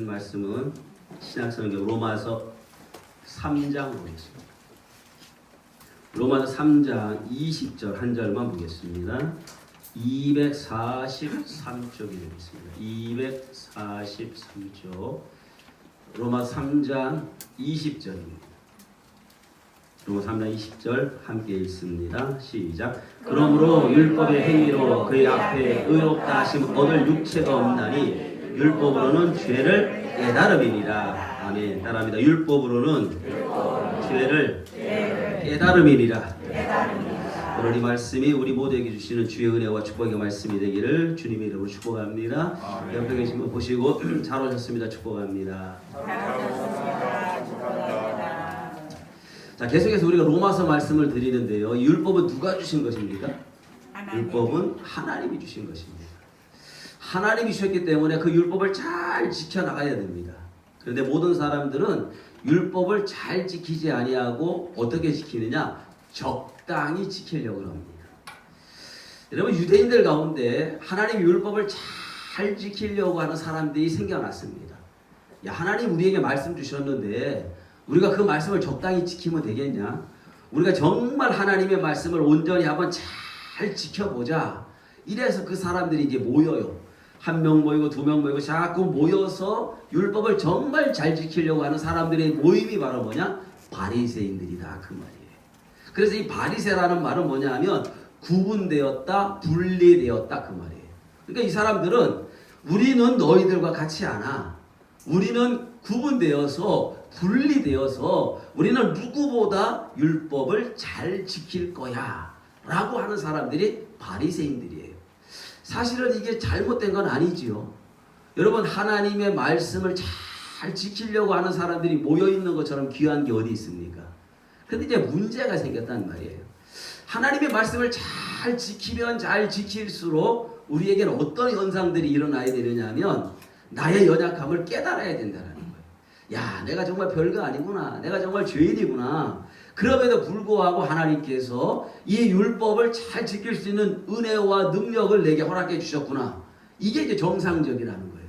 주신 말씀은 신약성경 로마서 3장 보겠습니다. 로마서 3장 20절 한 절만 보겠습니다. 243쪽이 되겠습니다. 243쪽 로마 3장 20절입니다. 로마 3장 20절 함께 읽습니다. 시작. 그러므로 율법의 행위로 그의 앞에 의롭다 하심 얻을 육체가 없나니 율법으로는 죄를 깨달음이니라. 아멘. 따라합니다. 율법으로는 죄를 깨달음이니라. 오늘 이 말씀이 우리 모두에게 주시는 주의 은혜와 축복의 말씀이 되기를 주님의 이름으로 축복합니다. 옆에 계신 분 보시고 잘 오셨습니다. 축복합니다. 자, 계속해서 우리가 로마서 말씀을 드리는데요. 율법은 누가 주신 것입니까? 율법은 하나님이 주신 것입니다. 하나님이 주셨기 때문에 그 율법을 잘 지켜나가야 됩니다. 그런데 모든 사람들은 율법을 잘 지키지 아니하고 어떻게 지키느냐? 적당히 지키려고 합니다. 여러분, 유대인들 가운데 하나님의 율법을 잘 지키려고 하는 사람들이 생겨났습니다. 야, 하나님 우리에게 말씀 주셨는데 우리가 그 말씀을 적당히 지키면 되겠냐? 우리가 정말 하나님의 말씀을 온전히 한번 잘 지켜보자. 이래서 그 사람들이 이제 모여요. 한 명 모이고 두 명 모이고 자꾸 모여서 율법을 정말 잘 지키려고 하는 사람들의 모임이 바로 뭐냐? 바리새인들이다 그 말이에요. 그래서 이 바리새라는 말은 뭐냐 하면 구분되었다, 분리되었다 그 말이에요. 그러니까 이 사람들은 우리는 너희들과 같이 않아. 우리는 구분되어서 분리되어서 우리는 누구보다 율법을 잘 지킬 거야 라고 하는 사람들이 바리새인들이에요. 사실은 이게 잘못된 건 아니지요. 여러분, 하나님의 말씀을 잘 지키려고 하는 사람들이 모여있는 것처럼 귀한 게 어디 있습니까? 근데 이제 문제가 생겼단 말이에요. 하나님의 말씀을 잘 지키면 잘 지킬수록 우리에게는 어떤 현상들이 일어나야 되느냐면 나의 연약함을 깨달아야 된다는 거예요. 야, 내가 정말 별거 아니구나. 내가 정말 죄인이구나. 그럼에도 불구하고 하나님께서 이 율법을 잘 지킬 수 있는 은혜와 능력을 내게 허락해 주셨구나. 이게 이제 정상적이라는 거예요.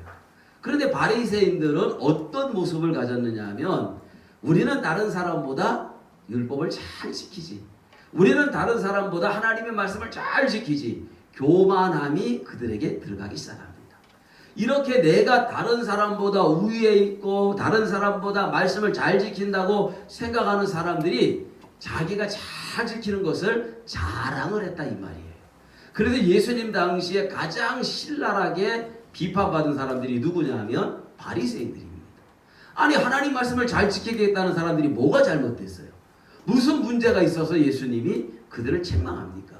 그런데 바리새인들은 어떤 모습을 가졌느냐 하면 우리는 다른 사람보다 율법을 잘 지키지. 우리는 다른 사람보다 하나님의 말씀을 잘 지키지. 교만함이 그들에게 들어가기 시작합니다. 이렇게 내가 다른 사람보다 우위에 있고 다른 사람보다 말씀을 잘 지킨다고 생각하는 사람들이 자기가 잘 지키는 것을 자랑을 했다 이 말이에요. 그래서 예수님 당시에 가장 신랄하게 비판받은 사람들이 누구냐 하면 바리새인들입니다. 아니, 하나님 말씀을 잘 지키겠다는 사람들이 뭐가 잘못됐어요? 무슨 문제가 있어서 예수님이 그들을 책망합니까?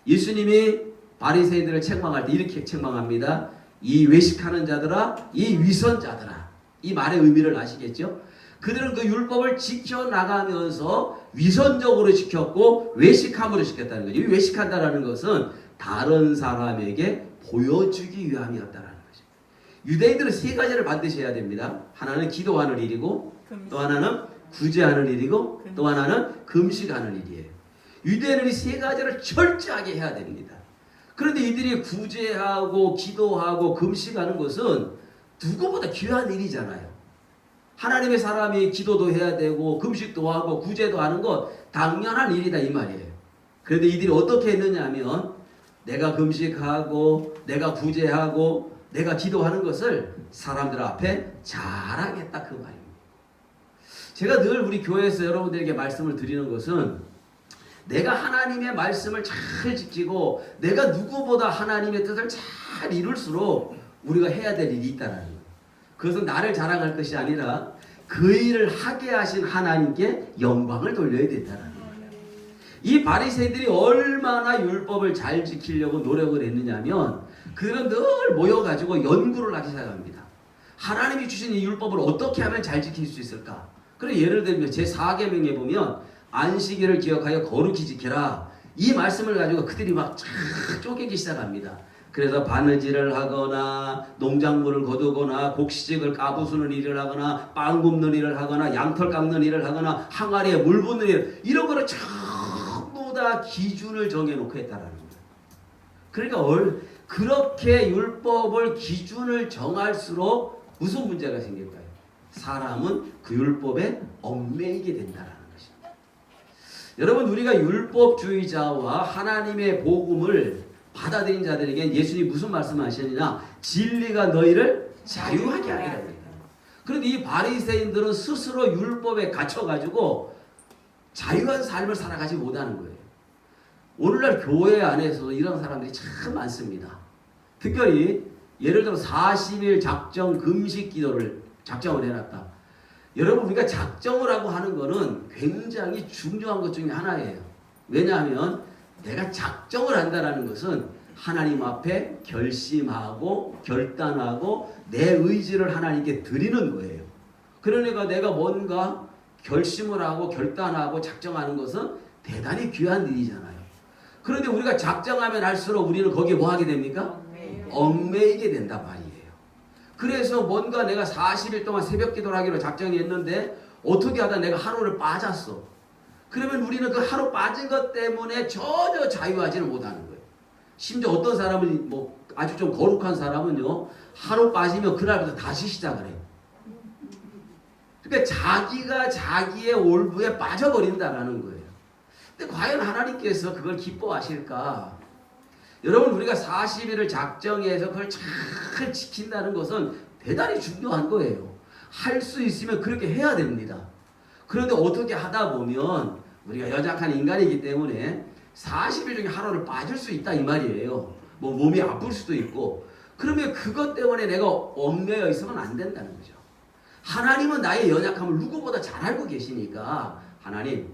예수님이 바리새인들을 책망할 때 이렇게 책망합니다. 이 외식하는 자들아, 이 위선자들아. 이 말의 의미를 아시겠죠? 그들은 그 율법을 지켜나가면서 위선적으로 지켰고 외식함으로 지켰다는 거죠. 이 외식한다는 것은 다른 사람에게 보여주기 위함이었다는 거죠. 유대인들은 세 가지를 반드시 해야 됩니다. 하나는 기도하는 일이고 또 하나는 구제하는 일이고 또 하나는 금식하는 일이에요. 유대인은 이 세 가지를 철저하게 해야 됩니다. 그런데 이들이 구제하고 기도하고 금식하는 것은 누구보다 귀한 일이잖아요. 하나님의 사람이 기도도 해야 되고 금식도 하고 구제도 하는 것 당연한 일이다 이 말이에요. 그런데 이들이 어떻게 했느냐 하면 내가 금식하고 내가 구제하고 내가 기도하는 것을 사람들 앞에 자랑했다 그 말입니다. 제가 늘 우리 교회에서 여러분들에게 말씀을 드리는 것은 내가 하나님의 말씀을 잘 지키고 내가 누구보다 하나님의 뜻을 잘 이룰수록 우리가 해야 될 일이 있다는 거예요. 그것은 나를 자랑할 것이 아니라 그 일을 하게 하신 하나님께 영광을 돌려야 된다는 거예요. 이 바리새인들이 얼마나 율법을 잘 지키려고 노력을 했느냐면 그들은 늘 모여가지고 연구를 하기 시작합니다. 하나님이 주신 이 율법을 어떻게 하면 잘 지킬 수 있을까? 그래서 예를 들면 제4계명에 보면 안식일을 기억하여 거룩히 지켜라. 이 말씀을 가지고 그들이 막 쪼개기 시작합니다. 그래서 바느질을 하거나 농작물을 거두거나 곡식을 까부수는 일을 하거나 빵 굽는 일을 하거나 양털 깎는 일을 하거나 항아리에 물 붓는 일, 이런 거를 전부 다 기준을 정해놓고 했다라는 거예요. 그러니까 그렇게 율법을 기준을 정할수록 무슨 문제가 생길까요? 사람은 그 율법에 얽매이게 된다라는 것입니다. 여러분, 우리가 율법주의자와 하나님의 복음을 받아들인 자들에게 예수님이 무슨 말씀하시느냐? 진리가 너희를 자유하게 하리라 그랬다. 그런데 이 바리새인들은 스스로 율법에 갇혀가지고 자유한 삶을 살아가지 못하는 거예요. 오늘날 교회 안에서도 이런 사람들이 참 많습니다. 특별히 예를 들어 40일 작정 금식 기도를 작정을 해놨다. 여러분, 우리가 작정을 하고 하는 거는 굉장히 중요한 것 중에 하나예요. 왜냐하면 내가 작정을 한다는 것은 하나님 앞에 결심하고 결단하고 내 의지를 하나님께 드리는 거예요. 그러니까 내가 뭔가 결심을 하고 결단하고 작정하는 것은 대단히 귀한 일이잖아요. 그런데 우리가 작정하면 할수록 우리는 거기에 뭐 하게 됩니까? 얽매이게 된단 말이에요. 그래서 뭔가 내가 40일 동안 새벽 기도를 하기로 작정했는데 어떻게 하다 내가 하루를 빠졌어. 그러면 우리는 그 하루 빠진 것 때문에 전혀 자유하지는 못하는 거예요. 심지어 어떤 사람은 뭐 아주 좀 거룩한 사람은요, 하루 빠지면 그날부터 다시 시작을 해요. 그러니까 자기가 자기의 올부에 빠져버린다라는 거예요. 근데 과연 하나님께서 그걸 기뻐하실까? 여러분, 우리가 40일을 작정해서 그걸 잘 지킨다는 것은 대단히 중요한 거예요. 할 수 있으면 그렇게 해야 됩니다. 그런데 어떻게 하다 보면 우리가 연약한 인간이기 때문에 40일 중에 하루를 빠질 수 있다 이 말이에요. 뭐 몸이 아플 수도 있고. 그러면 그것 때문에 내가 얽매여 있으면 안 된다는 거죠. 하나님은 나의 연약함을 누구보다 잘 알고 계시니까, 하나님,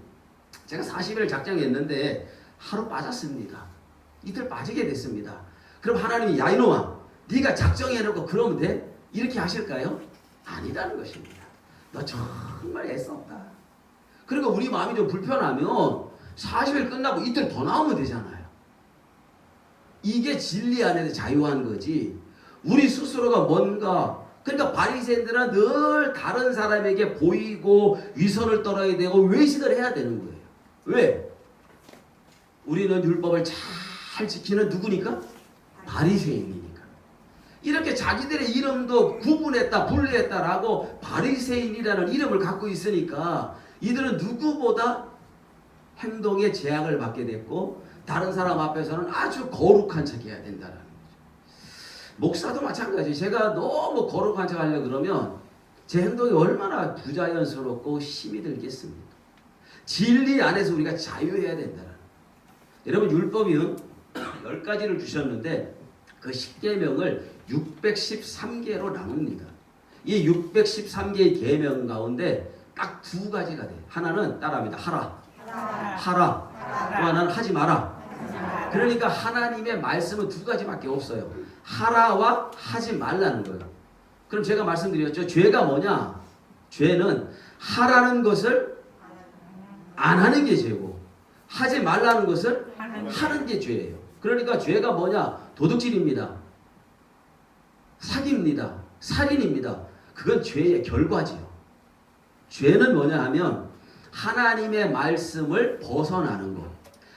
제가 40일을 작정했는데 하루 빠졌습니다. 이틀 빠지게 됐습니다. 그럼 하나님이 야 이놈아, 네가 작정해놓고 그러면 돼? 이렇게 하실까요? 아니라는 것입니다. 너 정말 애썼다. 그러니까 우리 마음이 좀 불편하면 40일 끝나고 이틀 더 나오면 되잖아요. 이게 진리 안에서 자유한 거지. 우리 스스로가 뭔가, 그러니까 바리새인들은 늘 다른 사람에게 보이고 위선을 떨어야 되고 외식을 해야 되는 거예요. 왜? 우리는 율법을 잘 지키는 누구니까? 바리새인이니까. 이렇게 자기들의 이름도 구분했다, 분리했다라고 바리새인이라는 이름을 갖고 있으니까 이들은 누구보다 행동에 제약을 받게 됐고 다른 사람 앞에서는 아주 거룩한 척 해야 된다는 거죠. 목사도 마찬가지. 제가 너무 거룩한 척 하려고 그러면 제 행동이 얼마나 부자연스럽고 힘이 들겠습니까? 진리 안에서 우리가 자유해야 된다는. 여러분, 율법은 10가지를 주셨는데 그 10계명을 613개로 나눕니다. 이 613개의 계명 가운데 딱 2가지가 돼요. 하나는 따라합니다. 하라. 또 하나는 하지 마라. 그러니까 하나님의 말씀은 2가지밖에 없어요. 하라와 하지 말라는 거예요. 그럼 제가 말씀드렸죠. 죄가 뭐냐? 죄는 하라는 것을 안 하는 게 죄고 하지 말라는 것을 하는 게 죄예요. 그러니까 죄가 뭐냐? 도둑질입니다. 사기입니다. 살인입니다. 그건 죄의 결과지요. 죄는 뭐냐 하면 하나님의 말씀을 벗어나는 것,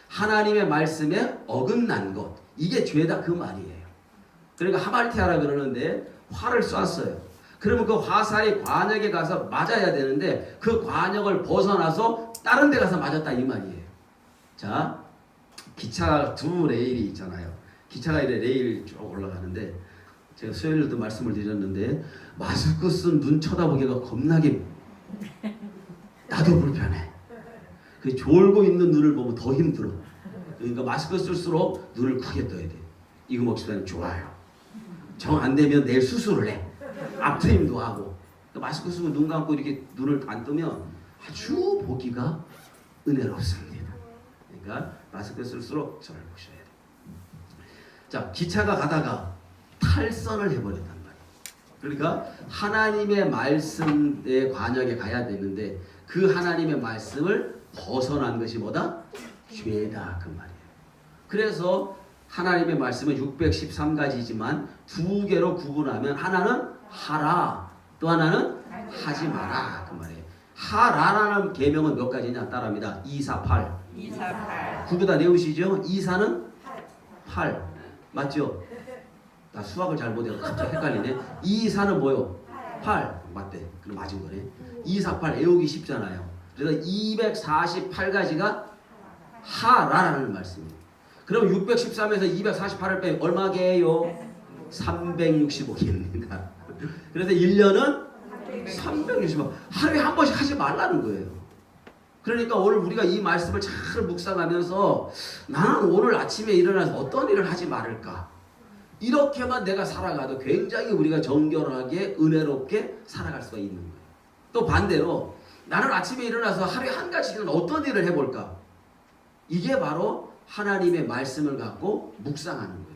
하나님의 말씀에 어긋난 것, 이게 죄다 그 말이에요. 그러니까 하말티아라 그러는데 활을 쐈어요. 그러면 그 화살이 관역에 가서 맞아야 되는데 그 관역을 벗어나서 다른 데 가서 맞았다 이 말이에요. 자, 기차 2 레일이 있잖아요. 기차가 이래 레일 쭉 올라가는데 제가 수요일에도 말씀을 드렸는데 마스크 쓴 눈 쳐다보기가 겁나게 나도 불편해. 그 졸고 있는 눈을 보면 더 힘들어. 그러니까 마스크 쓸수록 눈을 크게 떠야 돼. 이거 목사님 좋아요. 정 안 되면 내일 수술을 해. 앞트림도 하고. 그러니까 마스크 쓰고 눈 감고 이렇게 눈을 안 뜨면 아주 보기가 은혜롭습니다. 그러니까 마스크 쓸수록 저를 보셔야 돼요. 자, 기차가 가다가 탈선을 해버렸단 말이에요. 그러니까 하나님의 말씀의 관역에 가야 되는데 그 하나님의 말씀을 벗어난 것이 뭐다? 죄다 그 말이에요. 그래서 하나님의 말씀은 613가지지만 2개로 구분하면 하나는 하라, 또 하나는 하지 마라 그 말이에요. 하라라는 계명은 몇 가지냐? 따라합니다. 2, 4, 8. 2, 4, 8. 9다 내우시죠? 2, 4는 8. 맞죠? 나 수학을 잘 못해서 갑자기 헷갈리네. 2, 4는 뭐요? 248 맞대. 그럼 맞은 거네. 248 외우기 쉽잖아요. 그래서 248가지가 하라라는 말씀이에요. 그럼 613에서 248을 빼면 얼마게요? 365개입니다. 그래서 1년은 365. 하루에 한 번씩 하지 말라는 거예요. 그러니까 오늘 우리가 이 말씀을 잘 묵상하면서 나는 오늘 아침에 일어나서 어떤 일을 하지 말을까? 이렇게만 내가 살아가도 굉장히 우리가 정결하게 은혜롭게 살아갈 수가 있는 거예요. 또 반대로 나는 아침에 일어나서 하루에 한 가지는 어떤 일을 해볼까? 이게 바로 하나님의 말씀을 갖고 묵상하는 거예요.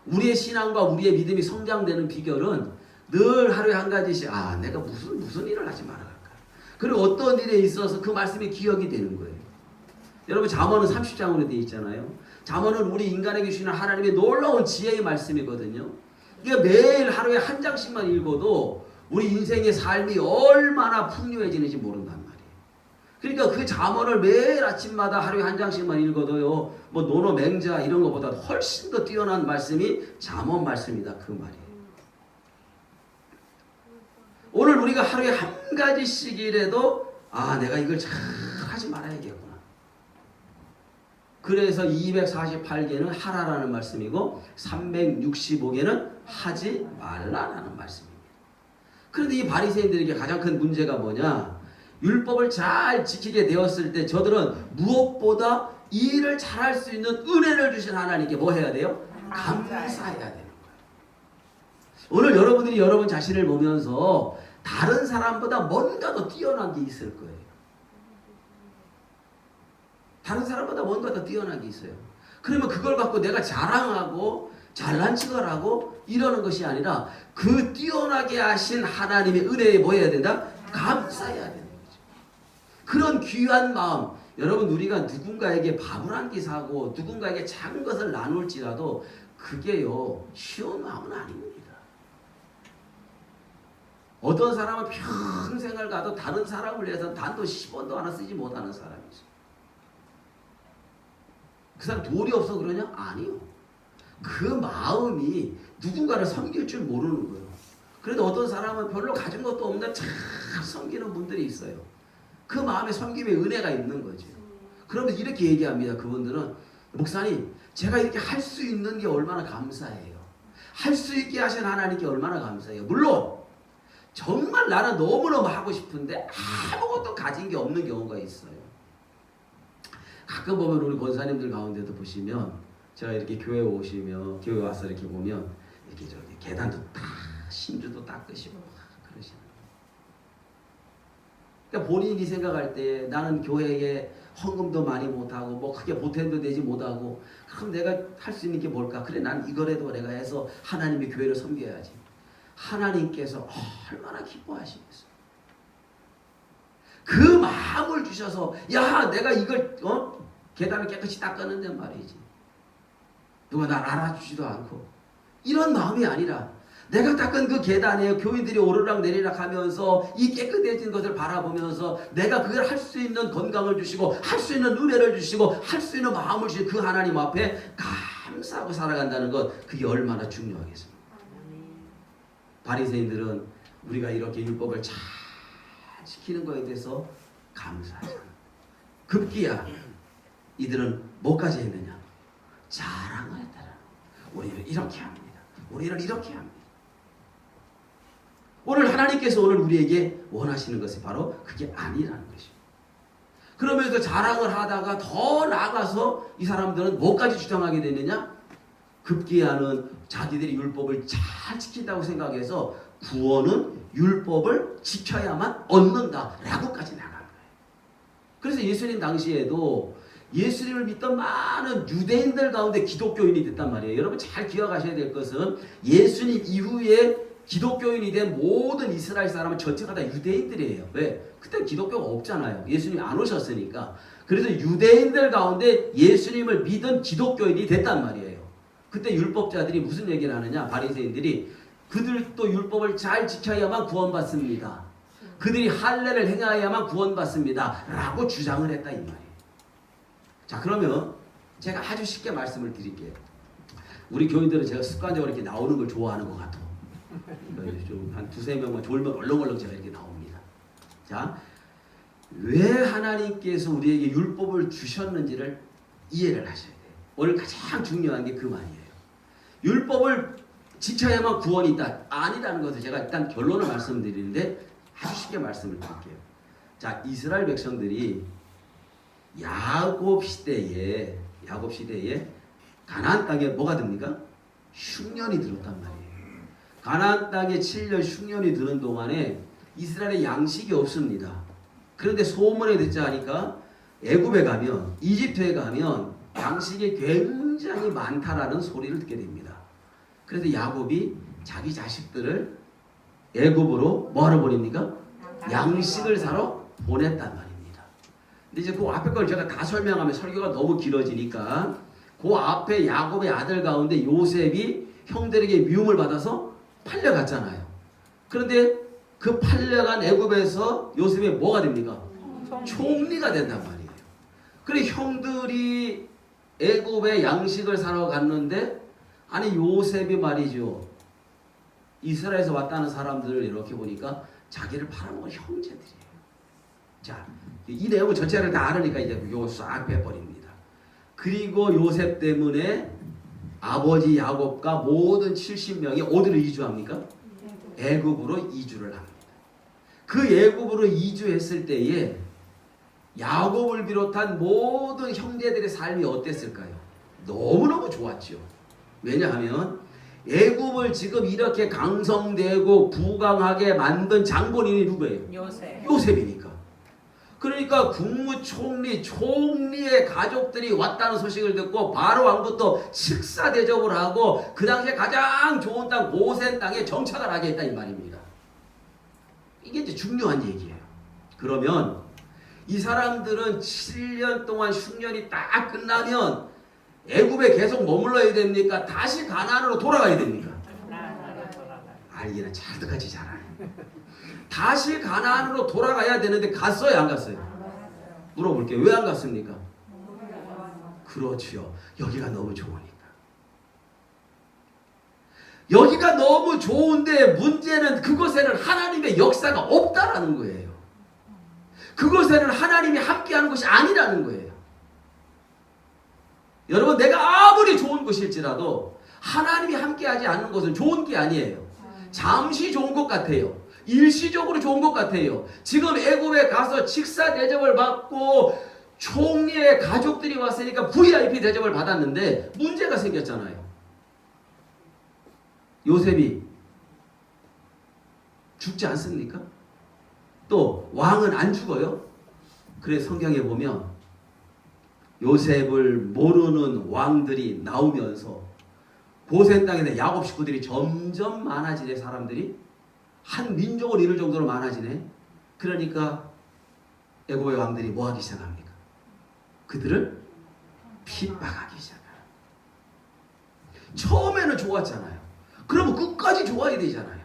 우리의 신앙과 우리의 믿음이 성장되는 비결은 늘 하루에 한 가지씩 내가 무슨 일을 하지 말아갈까? 그리고 어떤 일에 있어서 그 말씀이 기억이 되는 거예요. 여러분 잠언은 30장으로 되어 있잖아요. 잠언은 우리 인간에게 주시는 하나님의 놀라운 지혜의 말씀이거든요. 이게 매일 하루에 한 장씩만 읽어도 우리 인생의 삶이 얼마나 풍요해지는지 모른단 말이에요. 그러니까 그 잠언을 매일 아침마다 하루에 한 장씩만 읽어도요, 뭐 노노 맹자 이런 것보다 훨씬 더 뛰어난 말씀이 잠언 말씀이다 그 말이에요. 오늘 우리가 하루에 한 가지씩이라도 내가 이걸 잘 하지 말아야겠구나. 그래서 248개는 하라라는 말씀이고 365개는 하지 말라라는 말씀입니다. 그런데 이 바리새인들에게 가장 큰 문제가 뭐냐? 율법을 잘 지키게 되었을 때 저들은 무엇보다 이 일을 잘할 수 있는 은혜를 주신 하나님께 뭐 해야 돼요? 감사해야 되는 거예요. 오늘 여러분들이 여러분 자신을 보면서 다른 사람보다 뭔가 더 뛰어난 게 있을 거예요. 다른 사람보다 뭔가 더 뛰어난 게 있어요. 그러면 그걸 갖고 내가 자랑하고 잘난 척을 하고 이러는 것이 아니라 그 뛰어나게 하신 하나님의 은혜에 뭐 해야 된다? 감사해야 되는 거죠. 그런 귀한 마음, 여러분 우리가 누군가에게 밥을 한 끼 사고 누군가에게 작은 것을 나눌지라도 그게요 쉬운 마음은 아닙니다. 어떤 사람은 평생을 가도 다른 사람을 위해서 단돈 10원도 하나 쓰지 못하는 사람이죠. 그 사람 돈이 없어 그러냐? 아니요. 그 마음이 누군가를 섬길 줄 모르는 거예요. 그래도 어떤 사람은 별로 가진 것도 없는데 잘 섬기는 분들이 있어요. 그 마음에 섬김의 은혜가 있는 거죠. 그러면 이렇게 얘기합니다. 그분들은 목사님 제가 이렇게 할 수 있는 게 얼마나 감사해요. 할 수 있게 하신 하나님께 얼마나 감사해요. 물론 정말 나는 너무너무 하고 싶은데 아무것도 가진 게 없는 경우가 있어요. 가끔 보면 우리 권사님들 가운데도 보시면 제가 이렇게 교회 오시면 교회 와서 이렇게 보면 이렇게 저기 계단도 다 신주도 닦으시고 그러시는. 그러니까 본인이 생각할 때 나는 교회에 헌금도 많이 못하고 뭐 크게 보탬도 되지 못하고 그럼 내가 할 수 있는 게 뭘까? 그래 난 이거라도 내가 해서 하나님의 교회를 섬겨야지. 하나님께서 얼마나 기뻐하시겠어요. 그 마음을 주셔서 야 내가 이걸 계단을 깨끗이 닦았는데 말이지. 누가 날 알아주지도 않고 이런 마음이 아니라 내가 닦은 그 계단에 교인들이 오르락 내리락 하면서 이 깨끗해진 것을 바라보면서 내가 그걸 할 수 있는 건강을 주시고 할 수 있는 은혜를 주시고 할 수 있는 마음을 주신 그 하나님 앞에 감사하고 살아간다는 것 그게 얼마나 중요하겠습니까? 바리새인들은 우리가 이렇게 율법을 잘 지키는 것에 대해서 감사하잖아. 급기야 이들은 뭐까지 했느냐? 자랑을 했다라는 거. 우리는 이렇게 합니다. 우리는 이렇게 합니다. 오늘 하나님께서 오늘 우리에게 원하시는 것이 바로 그게 아니라는 것입니다. 그러면서 자랑을 하다가 더 나아가서 이 사람들은 뭐까지 주장하게 되느냐? 급기야는 자기들이 율법을 잘 지킨다고 생각해서 구원은 율법을 지켜야만 얻는다라고까지 나간 거예요. 그래서 예수님 당시에도 예수님을 믿던 많은 유대인들 가운데 기독교인이 됐단 말이에요. 여러분 잘 기억하셔야 될 것은 예수님 이후에 기독교인이 된 모든 이스라엘 사람은 전체가 다 유대인들이에요. 왜? 그때 기독교가 없잖아요. 예수님이 안 오셨으니까. 그래서 유대인들 가운데 예수님을 믿은 기독교인이 됐단 말이에요. 그때 율법자들이 무슨 얘기를 하느냐? 바리새인들이 그들도 율법을 잘 지켜야만 구원받습니다. 그들이 할례를 행하여야만 구원받습니다. 라고 주장을 했다 이 말이에요. 자 그러면 제가 아주 쉽게 말씀을 드릴게요. 우리 교인들은 제가 습관적으로 이렇게 나오는 걸 좋아하는 것 같아요. 좀한 두세 명만 졸면 얼렁얼렁 제가 이렇게 나옵니다. 자, 왜 하나님께서 우리에게 율법을 주셨는지를 이해를 하셔야 돼요. 오늘 가장 중요한 게 그 말이에요. 율법을 지켜야만 구원이 있다. 아니라는 것을 제가 일단 결론을 말씀드리는데 아주 쉽게 말씀을 드릴게요. 자, 이스라엘 백성들이 야곱 시대에 가나안 땅에 뭐가 됩니까? 흉년이 들었단 말이에요. 가나안 땅에 7년 흉년이 드는 동안에 이스라엘에 양식이 없습니다. 그런데 소문에 듣자 하니까 애굽에 가면, 이집트에 가면 양식이 굉장히 많다라는 소리를 듣게 됩니다. 그래서 야곱이 자기 자식들을 애굽으로 뭐하러 보냅니까? 양식을 사러 보냈단 말입니다. 근데 이제 그 앞에 걸 제가 다 설명하면 설교가 너무 길어지니까 그 앞에 야곱의 아들 가운데 요셉이 형들에게 미움을 받아서 팔려갔잖아요. 그런데 그 팔려간 애굽에서 요셉이 뭐가 됩니까? 총리가 된단 말이에요. 그래 형들이 애굽에 양식을 사러 갔는데 아니 요셉이 말이죠. 이스라엘에서 왔다는 사람들을 이렇게 보니까 자기를 팔아먹은 형제들이에요. 자, 이 내용을 전체를 다 알으니까 이제 이거 싹 빼버립니다. 그리고 요셉 때문에 아버지 야곱과 모든 70명이 어디로 이주합니까? 애굽으로 이주를 합니다. 그 애굽으로 이주했을 때에 야곱을 비롯한 모든 형제들의 삶이 어땠을까요? 너무너무 좋았죠. 왜냐하면 애굽을 지금 이렇게 강성되고 부강하게 만든 장본인이 누구예요? 요셉이니까. 그러니까 국무총리, 총리의 가족들이 왔다는 소식을 듣고 바로 왕부터 식사 대접을 하고 그 당시에 가장 좋은 땅 고센 땅에 정착을 하게 했다 이 말입니다. 이게 이제 중요한 얘기예요. 그러면 이 사람들은 7년 동안 흉년이 딱 끝나면 애굽에 계속 머물러야 됩니까? 다시 가나안으로 돌아가야 됩니까? 알기는 차도같이 잘 알아요. 다시 가나안으로 돌아가야 되는데 갔어요, 안 갔어요? 물어볼게요. 왜 안 갔습니까? 그렇죠. 여기가 너무 좋으니까. 여기가 너무 좋은데 문제는 그곳에는 하나님의 역사가 없다라는 거예요. 그곳에는 하나님이 함께하는 것이 아니라는 거예요. 여러분, 내가 아무리 좋은 곳일지라도 하나님이 함께하지 않는 것은 좋은 게 아니에요. 잠시 좋은 것 같아요. 일시적으로 좋은 것 같아요. 지금 애굽에 가서 식사 대접을 받고 총리의 가족들이 왔으니까 VIP 대접을 받았는데 문제가 생겼잖아요. 요셉이 죽지 않습니까? 또 왕은 안 죽어요? 그래 성경에 보면 요셉을 모르는 왕들이 나오면서 고센 땅에서 야곱 식구들이 점점 많아지네. 사람들이 한 민족을 이룰 정도로 많아지네. 그러니까 애굽의 왕들이 뭐 하기 시작합니까? 그들을 핍박하기 시작해요. 처음에는 좋았잖아요. 그러면 끝까지 좋아야 되잖아요.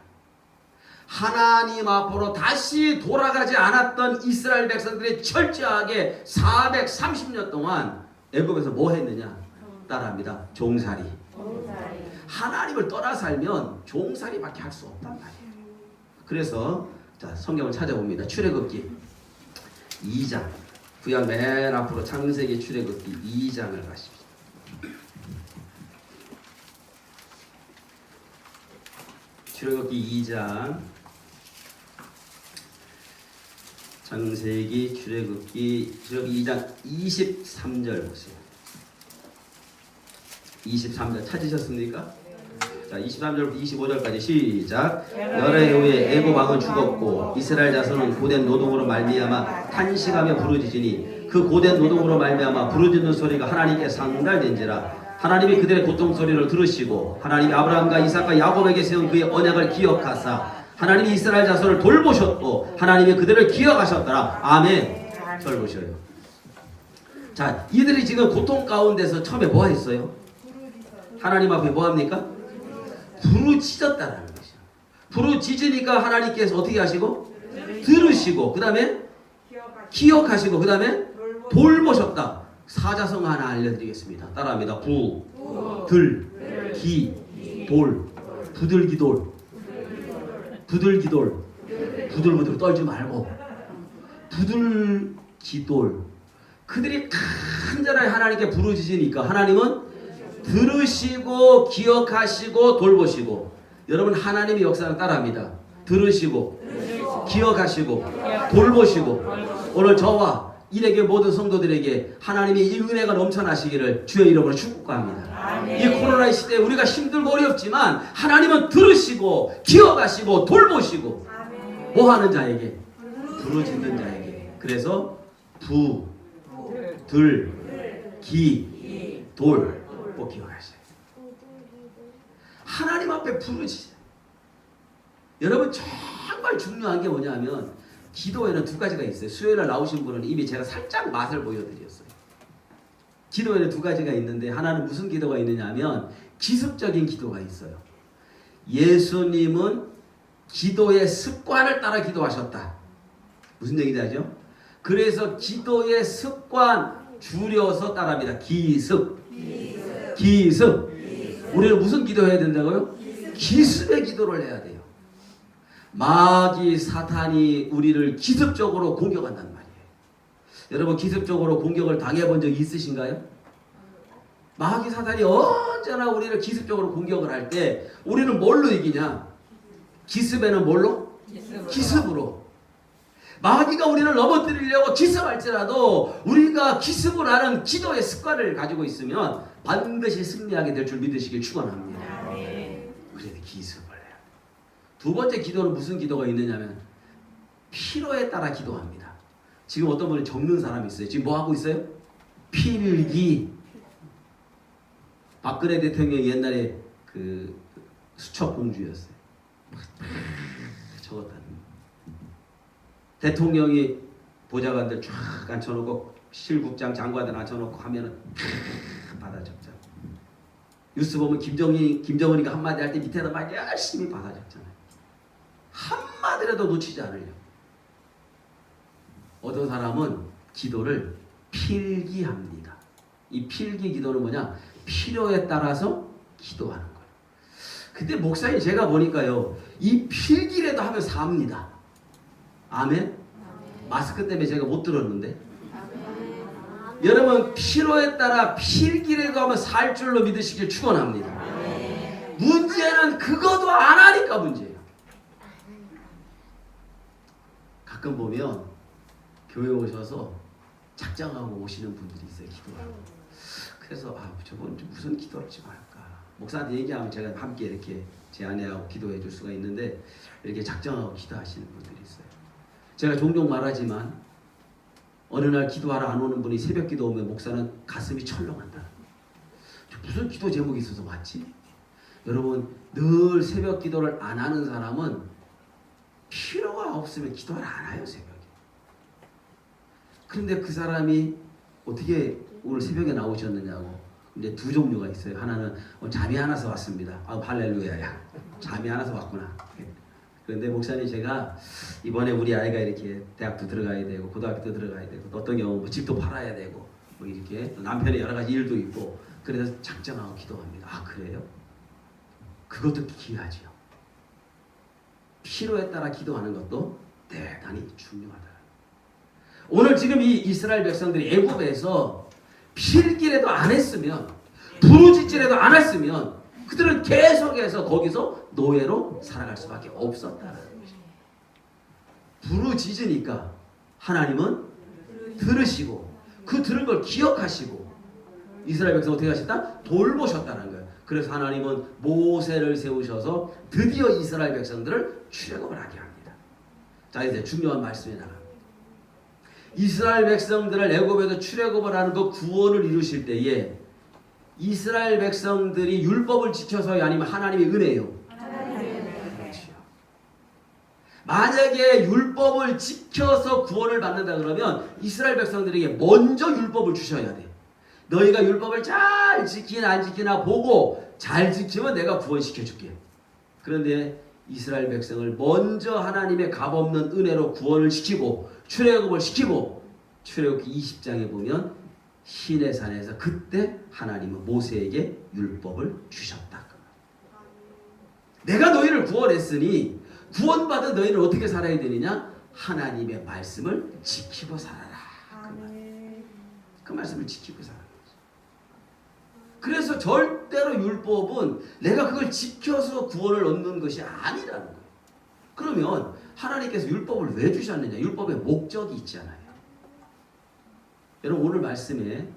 하나님 앞으로 다시 돌아가지 않았던 이스라엘 백성들이 철저하게 430년 동안 애굽에서 뭐 했느냐? 따라합니다. 종살이. 하나님을 떠나 살면 종살이밖에 할 수 없단 말이에요. 그래서 자, 성경을 찾아봅니다. 출애굽기 2장. 구약 맨 앞으로 창세기 출애굽기 2장을 가십시오. 출애굽기 2장. 창세기 출애굽기 2장 23절 보세요. 23절 찾으셨습니까? 자, 23절부터 25절까지 시작. 열의 후에 애굽 왕은 죽었고 이스라엘 자손은 고된 노동으로 말미암아 탄식하며 부르짖으니 그 고된 노동으로 말미암아 부르짖는 소리가 하나님께 상달된지라. 하나님이 그들의 고통 소리를 들으시고 하나님이 아브라함과 이삭과 야곱에게 세운 그의 언약을 기억하사 하나님이 이스라엘 자손을 돌보셨고 하나님이 그들을 기억하셨더라. 아멘. 절 보셔요. 자, 이들이 지금 고통 가운데서 처음에 뭐 했어요? 하나님 앞에 뭐 합니까? 부르짖었다라는 것이죠. 부르짖으니까 하나님께서 어떻게 하시고? 들으시고 그 다음에 기억하시고 그 다음에 돌보셨다. 사자성 하나 알려드리겠습니다. 따라합니다. 부, 들, 기, 돌. 부들기돌. 부들기돌. 부들부들 떨지 말고. 부들기돌. 그들이 간절하게 하나님께 부르짖으니까 하나님은 들으시고 기억하시고 돌보시고. 여러분 하나님의 역사는 따라합니다. 들으시고 기억하시고 돌보시고. 오늘 저와 이에게 모든 성도들에게 하나님의 이 은혜가 넘쳐나시기를 주의 이름으로 축복합니다. 이 코로나 시대에 우리가 힘들고 어렵지만 하나님은 들으시고 기억하시고 돌보시고. 뭐 하는 자에게? 부르짖는 자에게. 그래서 부, 들, 기, 돌 꼭 기억하세요. 하나님 앞에 부르짖어요. 여러분 정말 중요한 게 뭐냐면 기도에는 두 가지가 있어요. 수요일날 나오신 분은 이미 제가 살짝 맛을 보여드렸어요. 기도에는 두 가지가 있는데 하나는 무슨 기도가 있느냐 하면 기습적인 기도가 있어요. 예수님은 기도의 습관을 따라 기도하셨다. 무슨 얘기인지 알죠? 그래서 기도의 습관 줄여서 따라합니다. 기습. 우리는 무슨 기도해야 된다고요? 기습의 기도를 해야 돼요. 마귀 사탄이 우리를 기습적으로 공격한단 말이에요. 여러분 기습적으로 공격을 당해본 적 있으신가요? 마귀 사탄이 언제나 우리를 기습적으로 공격을 할 때 우리는 뭘로 이기냐? 기습에는 뭘로? 기습으로. 마귀가 우리를 넘어뜨리려고 기습할지라도 우리가 기습을 하는 기도의 습관을 가지고 있으면 반드시 승리하게 될 줄 믿으시길 축원합니다. 그래도 기습을 해요. 두 번째 기도는 무슨 기도가 있느냐면 필요에 따라 기도합니다. 지금 어떤 분이 적는 사람이 있어요. 지금 뭐 하고 있어요? 필기. 박근혜 대통령이 옛날에 그 수첩공주였어요. 적었다. 대통령이 보좌관들 쫙 앉혀놓고 실국장 장관들 앉혀놓고 하면은 받아 적잖아. 뉴스 보면 김정은이가 한마디 할 때 밑에다 막 열심히 받아 적잖아요. 한마디라도 놓치지 않으려고. 어떤 사람은 기도를 필기합니다. 이 필기 기도는 뭐냐? 필요에 따라서 기도하는 거예요. 근데 목사님 제가 보니까요, 이 필기라도 하면 삽니다. 아멘? 마스크 때문에 제가 못 들었는데. 여러분 필요에 따라 필기라도 하면 살 줄로 믿으시길 축원합니다. 문제는 그것도 안 하니까 문제예요. 가끔 보면 교회 오셔서 작정하고 오시는 분들이 있어요. 기도하고. 그래서 저분 무슨 기도를 좀 할까. 목사한테 얘기하면 제가 함께 이렇게 제 아내하고 기도해 줄 수가 있는데 이렇게 작정하고 기도하시는 분들이 있어요. 제가 종종 말하지만 어느 날 기도하러 안 오는 분이 새벽 기도 오면 목사는 가슴이 철렁한다. 무슨 기도 제목이 있어서 왔지? 여러분 늘 새벽 기도를 안 하는 사람은 필요가 없으면 기도를 안 해요. 새벽에. 그런데 그 사람이 어떻게 오늘 새벽에 나오셨느냐고. 이제 두 종류가 있어요. 하나는 잠이 안 와서 왔습니다. 할렐루야야. 잠이 안 와서 왔구나. 그런데 목사님 제가 이번에 우리 아이가 이렇게 대학도 들어가야 되고 고등학교도 들어가야 되고 어떤 경우 뭐 집도 팔아야 되고 뭐 이렇게 남편의 여러 가지 일도 있고 그래서 작정하고 기도합니다. 아 그래요? 그것도 귀하지요. 필요에 따라 기도하는 것도 대단히 중요하다. 오늘 지금 이 이스라엘 백성들이 애굽에서 필기라도 안 했으면 부르짖지라도 안 했으면 그들은 계속해서 거기서 노예로 살아갈 수밖에 없었다는 것이죠. 부르짖으니까 하나님은 들으시고 그 들은 걸 기억하시고 이스라엘 백성 어떻게 하셨다? 돌보셨다는 거예요. 그래서 하나님은 모세를 세우셔서 드디어 이스라엘 백성들을 출애굽을 하게 합니다. 자 이제 중요한 말씀이 나갑니다. 이스라엘 백성들을 애굽에서 출애굽을 하는 그 구원을 이루실 때에 이스라엘 백성들이 율법을 지켜서요 아니면 하나님의 은혜요? 그렇죠. 만약에 율법을 지켜서 구원을 받는다 그러면 이스라엘 백성들에게 먼저 율법을 주셔야 돼. 너희가 율법을 잘 지키나 안 지키나 보고 잘 지키면 내가 구원시켜 줄게. 그런데 이스라엘 백성을 먼저 하나님의 값없는 은혜로 구원을 시키고 출애굽을 시키고 출애굽기 20장에 보면 시내산에서 그때 하나님은 모세에게 율법을 주셨다. 내가 너희를 구원했으니 구원받은 너희는 어떻게 살아야 되느냐? 하나님의 말씀을 지키고 살아라. 그 말씀을 지키고 살아라. 그래서 절대로 율법은 내가 그걸 지켜서 구원을 얻는 것이 아니라는 거예요. 그러면 하나님께서 율법을 왜 주셨느냐? 율법의 목적이 있잖아요. 여러분 오늘 말씀에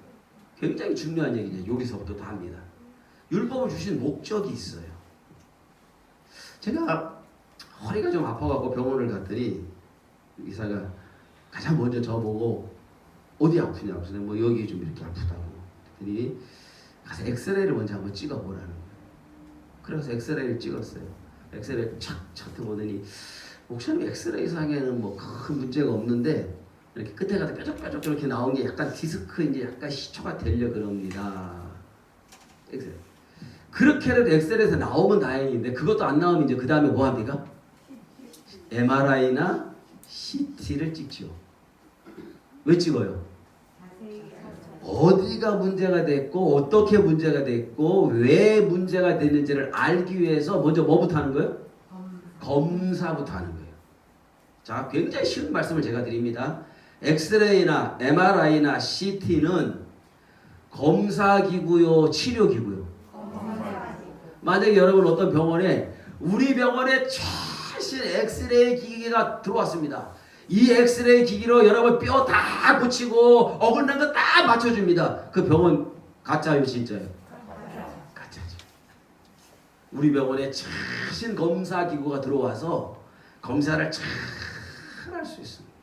굉장히 중요한 얘기죠. 여기서부터 다 합니다. 율법을 주신 목적이 있어요. 제가 허리가 좀 아파갖고 병원을 갔더니 의사가 가장 먼저 저보고 어디 아프냐고 그래서 뭐 여기 좀 이렇게 아프다고 그랬더니 가서 엑스레이를 먼저 한번 찍어보라는 거예요. 그래서 엑스레이를 찍었어요. 엑스레이를 착 보더니 목사님 엑스레이 상에는 뭐 큰 문제가 없는데 이렇게 끝에 가서 뾰족뾰족 이렇게 나온 게 약간 디스크 이제 약간 시초가 되려 그럽니다. 엑스레이. 그렇게라도 엑스레이에서 나오면 다행인데 그것도 안 나오면 이제 그 다음에 뭐 합니까? MRI나 CT를 찍죠. 왜 찍어요? 어디가 문제가 됐고 어떻게 문제가 됐고 왜 문제가 됐는지를 알기 위해서 먼저 뭐부터 하는 거예요? 검사부터 하는 거예요. 자, 굉장히 쉬운 말씀을 제가 드립니다. 엑스레이나 MRI나 CT는 검사기구요, 치료기구요. 만약에 여러분 어떤 병원에 우리 병원에 최신 엑스레이 기기가 들어왔습니다. 이 엑스레이 기기로 여러분 뼈 다 붙이고 어긋난 거 딱 맞춰줍니다. 그 병원 가짜요, 진짜요? 가짜죠. 우리 병원에 최신 검사 기구가 들어와서 검사를 잘 할 수 있습니다.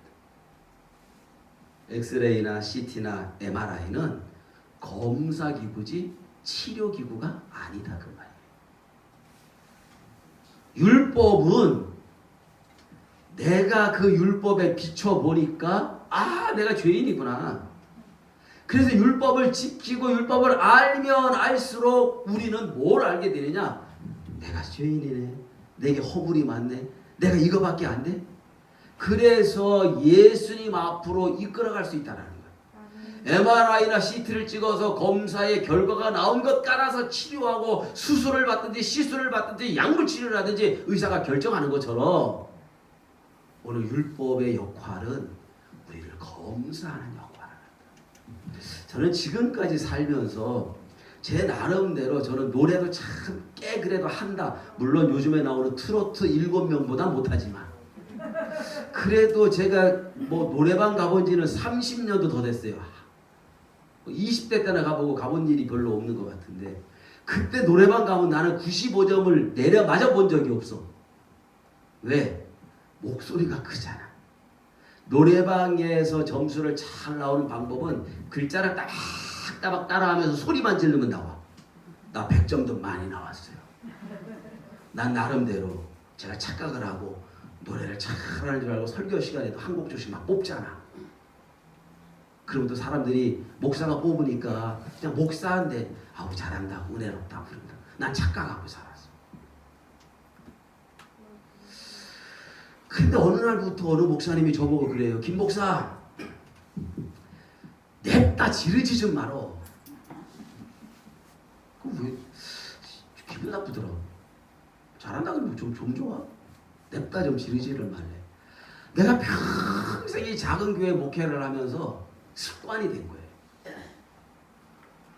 엑스레이나 CT나 MRI는 검사 기구지 치료 기구가 아니다 그 말이에요. 율법은 내가 그 율법에 비춰보니까 내가 죄인이구나. 그래서 율법을 지키고 율법을 알면 알수록 우리는 뭘 알게 되느냐? 내가 죄인이네. 내게 허물이 많네. 내가 이거밖에 안 돼? 그래서 예수님 앞으로 이끌어갈 수 있다는 거예요. MRI나 CT를 찍어서 검사의 결과가 나온 것 따라서 치료하고 수술을 받든지 시술을 받든지 약물 치료를 하든지 의사가 결정하는 것처럼 오늘 율법의 역할은 우리를 검사하는 역할을 합니다. 저는 지금까지 살면서 제 나름대로 저는 노래도 참 그래도 한다. 물론 요즘에 나오는 트로트 7명보다 못하지만 그래도 제가 뭐 노래방 가본 지는 30년도 더 됐어요. 20대 때나 가본 일이 별로 없는 것 같은데 그때 노래방 가면 나는 95점을 내려 맞아본 적이 없어. 왜? 목소리가 크잖아. 노래방에서 점수를 잘 나오는 방법은 글자를 따박따박 따라하면서 소리만 지르면 나와. 나 100점도 많이 나왔어요. 난 나름대로 제가 착각을 하고 노래를 잘하는 줄 알고 설교 시간에도 한 곡조씩 막 뽑잖아. 그럼 또 사람들이 목사가 뽑으니까 그냥 목사인데 아우 잘한다 은혜롭다 그런다. 난 착각하고 살았어. 근데 어느 날부터 어느 목사님이 저보고 그래요. 김 목사 냅다 지르지 좀 말어. 왜 기분 나쁘더라. 잘한다 그러면 좀 좋아. 냅다 좀 지르지를 말래. 내가 평생 이 작은 교회 목회를 하면서 습관이 된 거예요.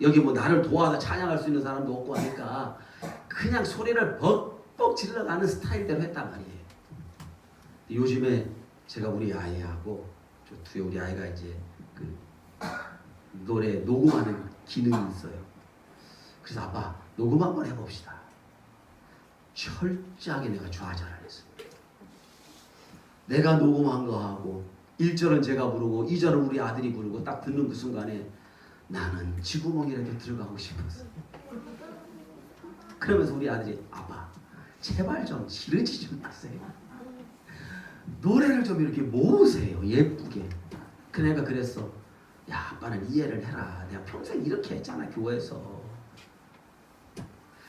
여기 뭐 나를 도와서 찬양할 수 있는 사람도 없고 하니까 그냥 소리를 벅벅 질러가는 스타일대로 했단 말이에요. 요즘에 제가 우리 아이하고 저 뒤에 우리 아이가 이제 그 노래 녹음하는 기능이 있어요. 그래서 아빠 녹음 한번 해봅시다. 철저하게 내가 좌절을 했습니다. 내가 녹음한 거하고 1절은 제가 부르고 2절은 우리 아들이 부르고 딱 듣는 그 순간에 나는 쥐구멍이라도 들어가고 싶었어. 그러면서 우리 아들이 아빠 제발 좀 지르지 좀 마세요. 노래를 좀 이렇게 모으세요. 예쁘게. 그러니까 그랬어. 야 아빠는 이해를 해라. 내가 평생 이렇게 했잖아 교회에서.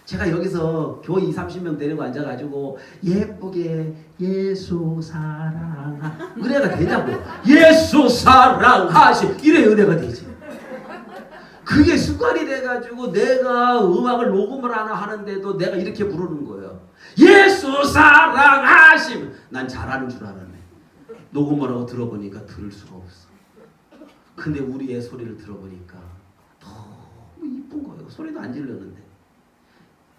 제가 여기서 교회 20-30명 데리고 앉아가지고 예쁘게 예수 사랑 은혜가 되냐고. 예수 사랑하시 이래 은혜가 되지. 그게 습관이 돼가지고 내가 음악을 녹음을 하나 하는데도 내가 이렇게 부르는 거예요. 예수 사랑하심. 난 잘하는 줄 알았네. 녹음을 하고 들어보니까 들을 수가 없어. 근데 우리의 소리를 들어보니까 너무 이쁜 거예요. 소리도 안 질렀는데.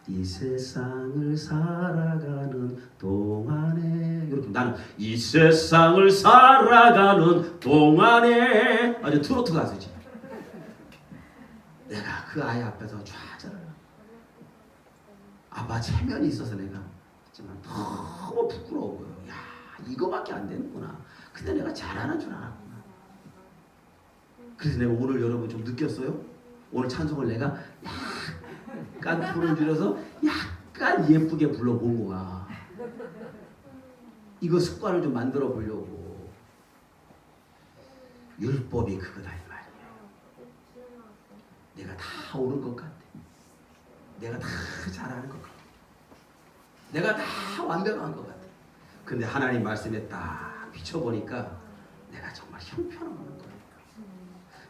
이 세상을 살아가는 동안에 이렇게 나는 이 세상을 살아가는 동안에 아주 트로트 가수지. 내가 그 아이 앞에서 좌절을 아빠 체면이 있어서 내가 했지만 너무 부끄러워요. 야 이거밖에 안 되는구나. 근데 내가 잘하는 줄 알았구나. 그래서 내가 오늘 여러분 좀 느꼈어요. 오늘 찬송을 내가 약간 톤을 줄여서 약간 예쁘게 불러본 거야. 이거 습관을 좀 만들어 보려고. 율법이 그거다 이 말이에요. 내가 다 옳은 것 같아. 내가 다 잘하는 것 같아. 내가 다 완벽한 것 같아. 근데 하나님 말씀에 딱 비춰보니까 내가 정말 형편없는 거예요.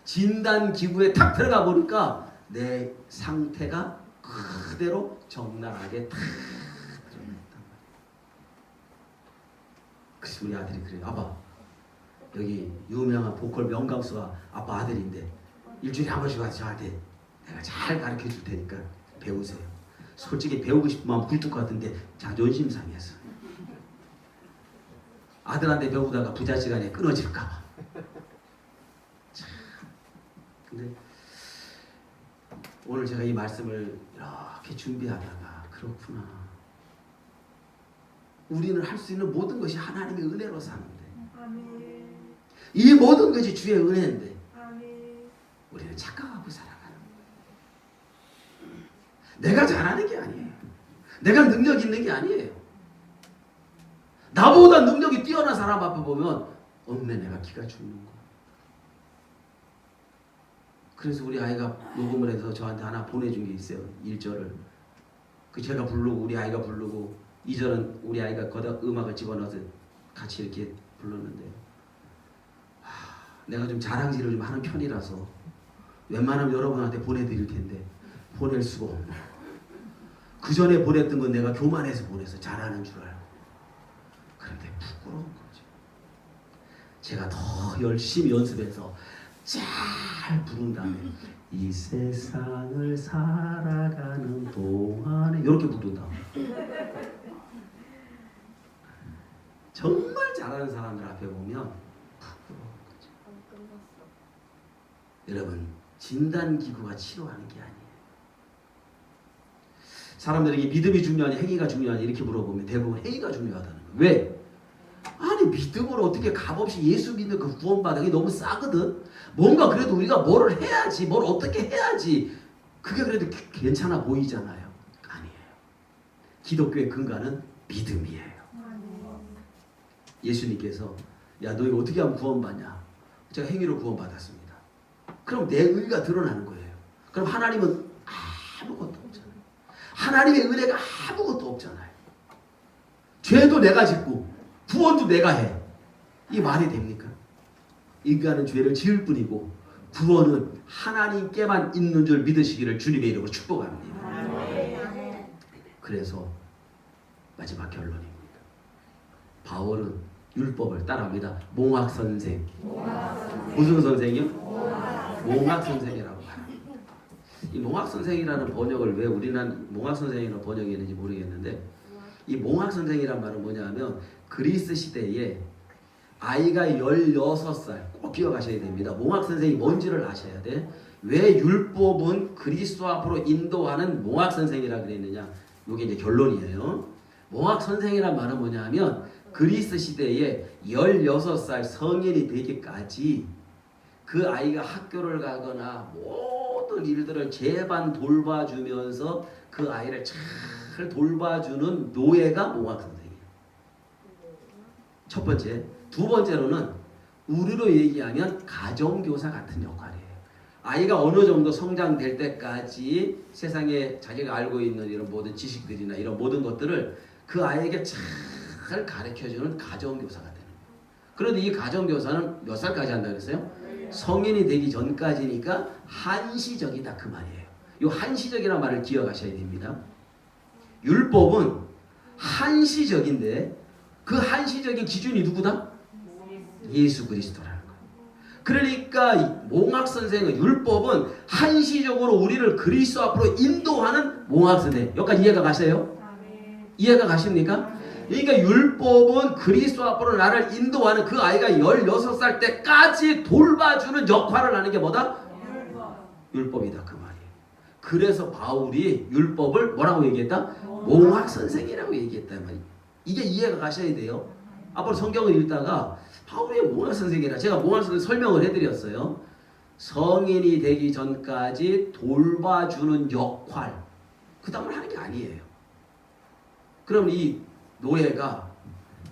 진단 기구에 탁 들어가 보니까 내 상태가 그대로 적나라하게 탁 드러냈단 말이에요. 그래서 우리 아들이 그래요. 아빠 여기 유명한 보컬 명강수가 아빠 아들인데 일주일에 한 번씩 와서 저한테 내가 잘 가르쳐 줄 테니까 배우세요. 솔직히 배우고 싶은 마음 굴뚝 같은데 자존심 상해서 아들한테 배우다가 부자시간에 끊어질까 봐. 참. 근데 오늘 제가 이 말씀을 이렇게 준비하다가 그렇구나. 우리는 할 수 있는 모든 것이 하나님의 은혜로 사는데 아멘. 이 모든 것이 주의 은혜인데 아멘. 우리는 착각하고 살아가는 거예요. 내가 잘하는 게 아니에요. 내가 능력 있는 게 아니에요. 나보다 능력이 뛰어난 사람 앞에 보면 없네 내가 기가 죽는 거야. 그래서 우리 아이가 녹음을 해서 저한테 하나 보내준 게 있어요. 1절을. 그 제가 부르고 우리 아이가 부르고 2절은 우리 아이가 거기다 음악을 집어넣어서 같이 이렇게 불렀는데요. 내가 좀 자랑질을 좀 하는 편이라서 웬만하면 여러분한테 보내드릴 텐데 보낼 수가 없네. 그 전에 보냈던 건 내가 교만해서 보내서 잘하는 줄 알고. 그런데 부끄러운 거죠. 제가 더 열심히 연습해서 잘 부른 다음에 이 세상을 살아가는 동안에 이렇게 부른 다음에 정말 잘하는 사람들 앞에 보면 부끄러운 거죠. 여러분 진단기구가 치료하는 게 아니에요. 사람들에게 믿음이 중요하냐 행위가 중요하냐 이렇게 물어보면 대부분 행위가 중요하다는 거예요. 왜? 아니 믿음으로 어떻게 값없이 예수 믿는 그 구원받은 게 너무 싸거든. 뭔가 그래도 우리가 뭐를 해야지 뭘 어떻게 해야지 그게 그래도 괜찮아 보이잖아요. 아니에요. 기독교의 근간은 믿음이에요. 예수님께서 야 너희 어떻게 하면 구원받냐. 제가 행위로 구원받았습니다. 그럼 내 의가 드러나는 거예요. 그럼 하나님은 아무것도 없잖아요. 하나님의 은혜가 아무것도 없잖아요. 죄도 내가 짓고 구원도 내가 해. 이 말이 됩니까? 인간은 죄를 지을 뿐이고 구원은 하나님께만 있는 줄 믿으시기를 주님의 이름으로 축복합니다. 그래서 마지막 결론입니다. 바울은 율법을 따라합니다. 몽학 선생. 무슨 선생이요? 몽학 선생이라고 말합니다. 이 몽학 선생이라는 번역을 왜 우리는 몽학 선생이라는 번역이 있는지 모르겠는데 이 몽학 선생이란 말은 뭐냐면 그리스 시대에 아이가 16살 꼭 기억하셔야 됩니다. 몽학 선생이 뭔지를 아셔야 돼. 왜 율법은 그리스도 앞으로 인도하는 몽학 선생이라 그랬느냐. 이게 이제 결론이에요. 몽학 선생이란 말은 뭐냐면 그리스 시대에 16살 성인이 되기까지 그 아이가 학교를 가거나 모든 일들을 제반 돌봐주면서 그 아이를 잘 돌봐주는 노예가 몽학 선생이에요. 첫 번째. 두 번째로는 우리로 얘기하면 가정교사 같은 역할이에요. 아이가 어느 정도 성장될 때까지 세상에 자기가 알고 있는 이런 모든 지식들이나 이런 모든 것들을 그 아이에게 잘 가르쳐주는 가정교사가 되는 거예요. 그런데 이 가정교사는 몇 살까지 한다고 했어요? 성인이 되기 전까지니까 한시적이다 그 말이에요. 이 한시적이라는 말을 기억하셔야 됩니다. 율법은 한시적인데 그 한시적인 기준이 누구다? 예수 그리스도라는 거예요. 그러니까 몽학 선생은 율법은 한시적으로 우리를 그리스도 앞으로 인도하는 몽학 선생. 여기까지 이해가 가세요? 이해가 가십니까? 그러니까 율법은 그리스도 앞으로 나를 인도하는 그 아이가 16살 때까지 돌봐주는 역할을 하는 게 뭐다? 율법이다 그 말이에요. 그래서 바울이 율법을 뭐라고 얘기했다? 몽학 선생이라고 얘기했단 말이에요. 이게 이해가 가셔야 돼요. 앞으로 성경을 읽다가 바울이 몽학 선생이라 제가 몽학 선생 설명을 해드렸어요. 성인이 되기 전까지 돌봐주는 역할 그 다음을 하는 게 아니에요. 그럼 이 노예가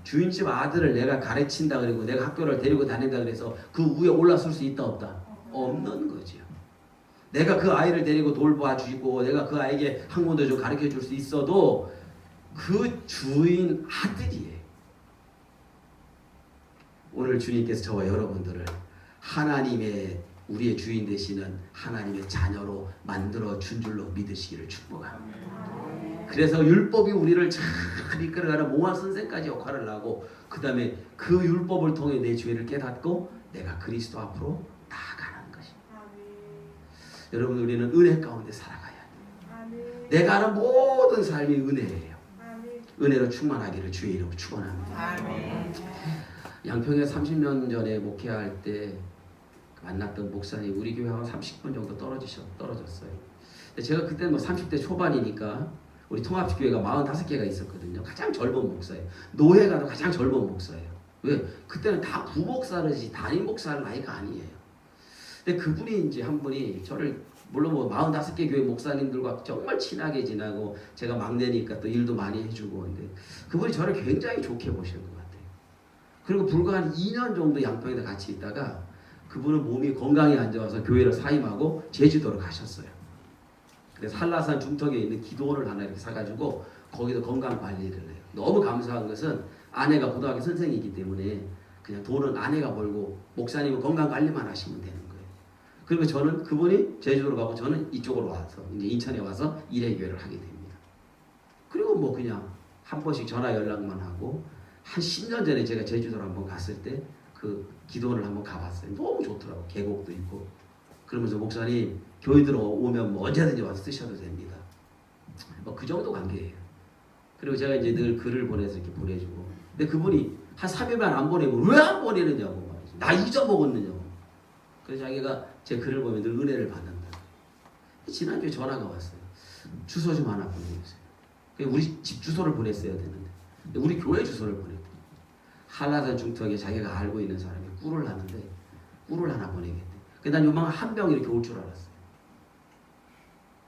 주인집 아들을 내가 가르친다 그리고 내가 학교를 데리고 다닌다 그래서 그 위에 올라설 수 있다 없다? 없는 거죠. 내가 그 아이를 데리고 돌봐주고 내가 그 아이에게 학문도 좀 가르쳐 줄 수 있어도 그 주인 아들이에요. 오늘 주님께서 저와 여러분들을 하나님의 우리의 주인 되시는 하나님의 자녀로 만들어 준 줄로 믿으시기를 축복합니다. 그래서 율법이 우리를 잘 이끌어가는 몽학 선생까지 역할을 하고 그 다음에 그 율법을 통해 내 죄를 깨닫고 내가 그리스도 앞으로 나아가는 것입니다. 여러분 우리는 은혜 가운데 살아가야 돼요. 내가 하는 모든 삶이 은혜예요. 은혜로 충만하기를 주의 이름으로 축원합니다. 양평에 30년 전에 목회할 때 만났던 목사님 우리 교회하고 30분 정도 떨어졌어요. 제가 그때는 뭐 30대 초반이니까 우리 통합교회가 45개가 있었거든요. 가장 젊은 목사예요. 노예가도 가장 젊은 목사예요. 왜? 그때는 다 부목사르지 담임 목사는 나이가 아니에요. 근데 그분이 이제 한 분이 저를 물론 뭐 45개 교회 목사님들과 정말 친하게 지나고 제가 막내니까 또 일도 많이 해주고 근데 그분이 저를 굉장히 좋게 보시는 것 같아요. 그리고 불과 한 2년 정도 양평에서 같이 있다가 그분은 몸이 건강히 안 좋아서 교회를 사임하고 제주도로 가셨어요. 그래서 한라산 중턱에 있는 기도원을 하나 이렇게 사가지고 거기서 건강 관리를 해요. 너무 감사한 것은 아내가 고등학교 선생이기 때문에 그냥 돈은 아내가 벌고 목사님은 건강 관리만 하시면 되는 거예요. 그리고 저는 그분이 제주도로 가고 저는 이쪽으로 와서 이제 인천에 와서 일회교회를 하게 됩니다. 그리고 뭐 그냥 한 번씩 전화 연락만 하고 한 10년 전에 제가 제주도로 한번 갔을 때 그 기도원을 한번 가봤어요. 너무 좋더라고. 계곡도 있고. 그러면서 목사님 교회 들어오면 뭐 언제든지 와서 쓰셔도 됩니다. 뭐 그 정도 관계예요. 그리고 제가 이제 늘 글을 보내서 이렇게 보내주고. 근데 그분이 한 3일만 안 보내고 왜 안 보내느냐고 말이죠. 나 잊어먹었느냐고. 그래서 자기가 제 글을 보면 늘 은혜를 받는다. 지난주에 전화가 왔어요. 주소 좀 하나 보내주세요. 우리 집 주소를 보냈어야 되는데 우리 교회 주소를 보냈고 한라산 중턱에 자기가 알고 있는 사람이 꿀을 하는데 꿀을 하나 보내겠대. 난 요만 한 병 이렇게 올 줄 알았어요.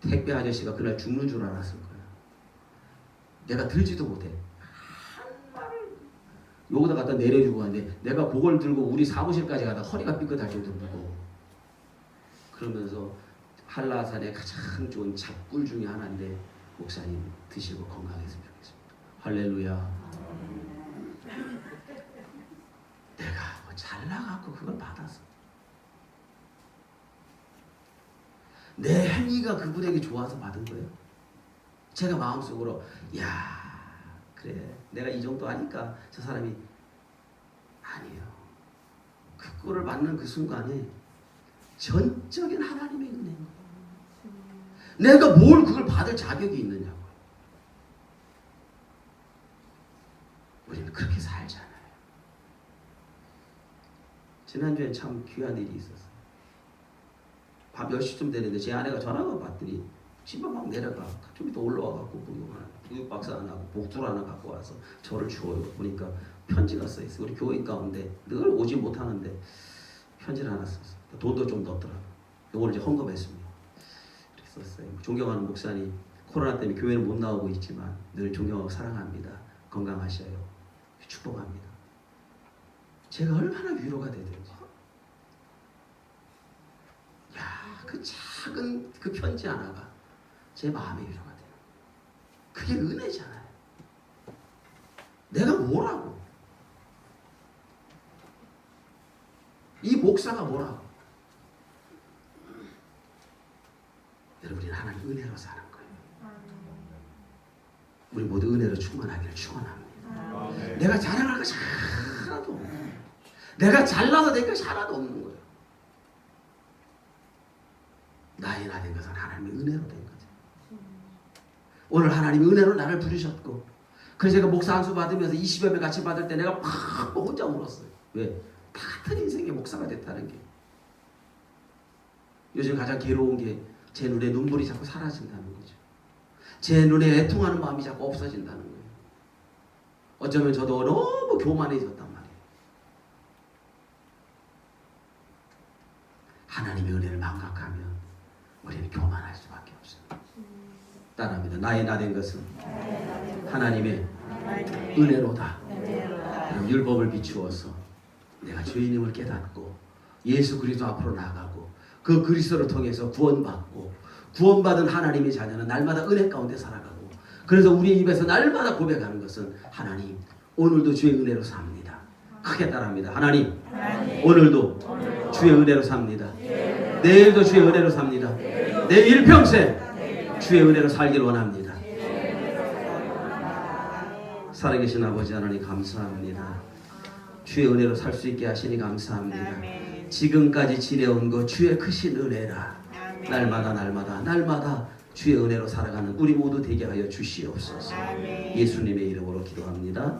택배 아저씨가 그날 죽는 줄 알았을 거야. 내가 들지도 못해. 한 말을 여기다 갖다 내려주고 하는데 내가 그걸 들고 우리 사무실까지 가다 허리가 삐끗할 정도로 무거워. 그러면서 한라산의 가장 좋은 잡꿀 중에 하나인데 목사님 드시고 건강했으면 좋겠습니다. 할렐루야. 내가 뭐 잘나갖고 그걸 받았어. 내 행위가 그분에게 좋아서 받은 거예요. 제가 마음속으로 야 그래 내가 이 정도 하니까 저 사람이 아니에요. 그 꼴을 받는 그 순간에 전적인 하나님의 은혜인 거예요. 내가 뭘 그걸 받을 자격이 있느냐고. 우리는 그렇게 살잖아요. 지난주에 참 귀한 일이 있었어요. 밤 10시쯤 되는데 제 아내가 전화가 받더니 집에 막 내려가 좀 이따 올라와갖고 부육 박스 하나 복줄 하나 갖고 와서 저를 주어요. 보니까 편지가 써있어. 우리 교인 가운데 늘 오지 못하는데 편지를 하나 썼어. 돈도 좀 넣었더라고. 이걸 이제 헌금했습니다. 이렇게 썼어요. 존경하는 목사님, 코로나 때문에 교회는 못 나오고 있지만 늘 존경하고 사랑합니다. 건강하셔요. 축복합니다. 제가 얼마나 위로가 되든지. 야, 그 작은 그 편지 하나가 제 마음의 위로가 돼요. 그게 은혜잖아요. 내가 뭐라고? 이 목사가 뭐라고? 은혜로 사는 거예요. 우리 모두 은혜로 충만하기를 축원합니다. 내가 자랑할 것이 하나도 없는, 내가 잘나서 된 것이 하나도 없는 거예요. 나의 나 된 것은 하나님의 은혜로 된 거죠. 오늘 하나님이 은혜로 나를 부르셨고, 그래서 제가 목사 한 수 받으면서 20여 명 같이 받을 때 내가 막 혼자 울었어요. 왜? 같은 인생의 목사가 됐다는 게. 요즘 가장 괴로운 게 제 눈에 눈물이 자꾸 사라진다는 거죠. 제 눈에 애통하는 마음이 자꾸 없어진다는 거예요. 어쩌면 저도 너무 교만해졌단 말이에요. 하나님의 은혜를 망각하면 우리는 교만할 수밖에 없습니다. 따라합니다. 나의 나 된 것은 하나님의 은혜로다. 그럼 율법을 비추어서 내가 주인임을 깨닫고 예수 그리스도 앞으로 나가고 그 그리스도를 통해서 구원받고 구원받은 하나님의 자녀는 날마다 은혜 가운데 살아가고, 그래서 우리의 입에서 날마다 고백하는 것은 하나님 오늘도 주의 은혜로 삽니다. 크게 따라합니다. 하나님 오늘도 주의 은혜로 삽니다. 내일도 주의 은혜로 삽니다. 내 일평생 주의 은혜로 살길 원합니다. 살아계신 아버지 하나님 감사합니다. 주의 은혜로 살 수 있게 하시니 감사합니다. 지금까지 지내온 것 주의 크신 은혜라. 날마다 주의 은혜로 살아가는 우리 모두 되게 하여 주시옵소서. 예수님의 이름으로 기도합니다.